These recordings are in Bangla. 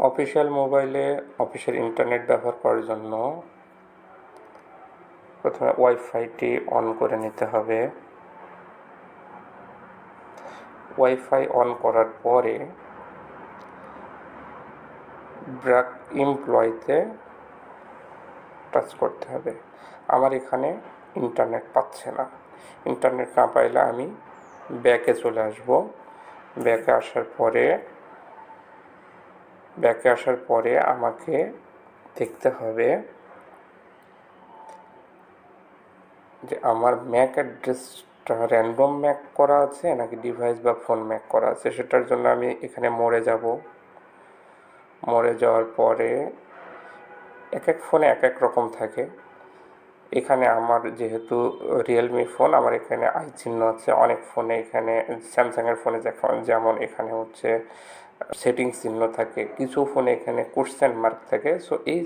অফিসিয়াল মোবাইলে অফিসের ইন্টারনেট ব্যবহার করার জন্য প্রথমে ওয়াইফাইটি অন করে নিতে হবে। ওয়াইফাই অন করার পরে ব্র্যাক এমপ্লয়িতে টাচ করতে হবে। আমার এখানে ইন্টারনেট পাচ্ছে না। ইন্টারনেট না পাইলে আমি ব্যাকে চলে আসব। ব্যাকে আসার পরে আমাকে দেখতে হবে যে আমার ম্যাক অ্যাড্রেসটা র্যান্ডম ম্যাক করা আছে নাকি ডিভাইস বা ফোন ম্যাক করা আছে। সেটার জন্য আমি এখানে মোড়ে যাব। মোড়ে যাওয়ার পরে এক এক ফোনে এক এক রকম থাকে। এখানে আমার যেহেতু রিয়েলমি ফোন, আমার এখানে আই চিহ্ন আছে। অনেক ফোনে এখানে স্যামসাংয়ের ফোনে যেমন এখানে হচ্ছে সেটিংস চিহ্ন থাকে, কিছু ফোনে এখানে কোশ্চেন মার্ক থাকে। সো এই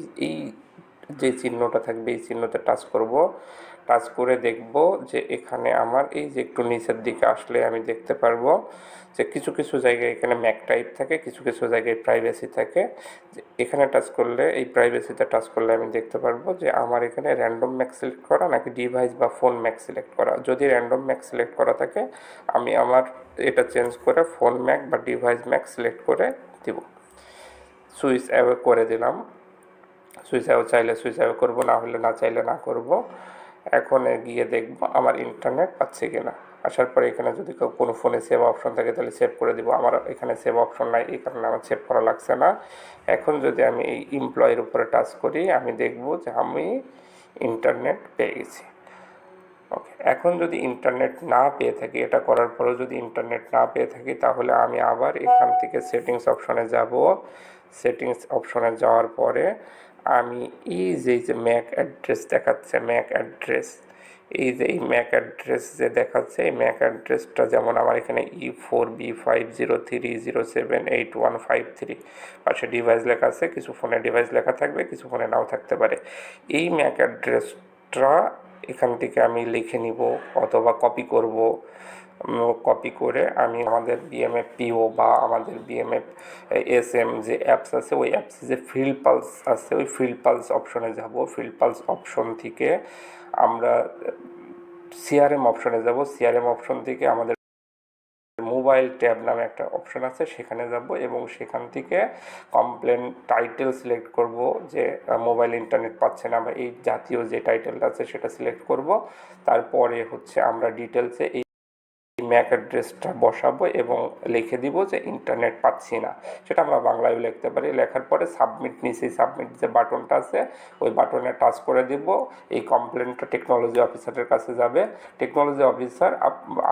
যে চিহ্নটা থাকবে এই চিহ্নতে টাচ করব। টাচ করে দেখব যে এখানে আমার এই যে একটু নিচের দিকে আসলে আমি দেখতে পারবো যে কিছু কিছু জায়গায় এখানে ম্যাক টাইপ থাকে, কিছু কিছু জায়গায় প্রাইভেসি থাকে। এখানে টাচ করলে, এই প্রাইভেসিতে টাচ করলে আমি দেখতে পারবো যে আমার এখানে র্যান্ডম ম্যাক সিলেক্ট করা নাকি ডিভাইস বা ফোন ম্যাক সিলেক্ট করা। যদি র্যান্ডম ম্যাক সিলেক্ট করা থাকে আমি আমার এটা চেঞ্জ করে ফোন ম্যাক বা ডিভাইস ম্যাক সিলেক্ট করে দিব। সুইচ অ্যাওয়ে করে দিলাম। সুইচ অ্যাওয়ে চাইলে সুইচ অ্যাওয়ে করবো, না হলে না চাইলে না করব। এখন গিয়ে দেখব আমার ইন্টারনেট পাচ্ছে কিনা। আসার পরে এখানে যদি কোনো ফোনে সেভ অপশন থাকে তাহলে সেভ করে দিব। আমার এখানে সেভ অপশন নাই, এই কারণে আমার সেভ করা লাগছে না। এখন যদি আমি এই এমপ্লয়ের উপরে টাচ করি আমি দেখব যে আমি ইন্টারনেট পেয়ে গেছি। ওকে, এখন যদি ইন্টারনেট না পেয়ে থাকি, এটা করার পরেও যদি ইন্টারনেট না পেয়ে থাকি তাহলে আমি আবার এখান থেকে সেটিংস অপশনে যাব। সেটিংস অপশনে যাওয়ার পরে আমি এই যে ম্যাক অ্যাড্রেস দেখাচ্ছে, ম্যাক অ্যাড্রেস, এই যে এই ম্যাক অ্যাড্রেস যে দেখাচ্ছে, এই ম্যাক অ্যাড্রেসটা যেমন আমার এখানে E4B5030078153 পাশে ডিভাইস লেখা আছে। কিছু ফোনে ডিভাইস লেখা থাকবে, কিছু ফোনে নাও থাকতে পারে। এই ম্যাক অ্যাড্রেসটা এখান থেকে আমি লিখে নিব অথবা কপি করব। কপি করে আমি আমাদের বিএমএফ পিও বা আমাদের বিএমএফ এসএম যে অ্যাপস আছে, ওই অ্যাপসে যে ফিল্ড পালস আছে, ওই ফিল্ড পালস অপশনে যাব। ফিল্ড পালস অপশন থেকে আমরা সিআরএম অপশনে যাব। সিআরএম অপশন থেকে আমাদের মোবাইল ট্যাব নামে একটা অপশন আছে, সেখানে যাব এবং সেখান থেকে কমপ্লেন টাইটেল সিলেক্ট করব যে মোবাইল ইন্টারনেট পাচ্ছে না বা এই জাতীয় যে টাইটেলটা আছে সেটা সিলেক্ট করব। তারপরে হচ্ছে আমরা ডিটেলসে এই ম্যাক অ্যাড্রেসটা বসাবো এবং লিখে দিব যে ইন্টারনেট পাচ্ছি না। সেটা আমরা বাংলায়ও লিখতে পারি। লেখার পরে সাবমিট, নিচে সাবমিট যে বাটনটা আছে ওই বাটনে টাচ করে দিব। এই কমপ্লেনটা টেকনোলজি অফিসারের কাছে যাবে। টেকনোলজি অফিসার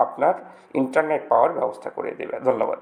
আপনার ইন্টারনেট পাওয়ার ব্যবস্থা করে দেবে। ধন্যবাদ।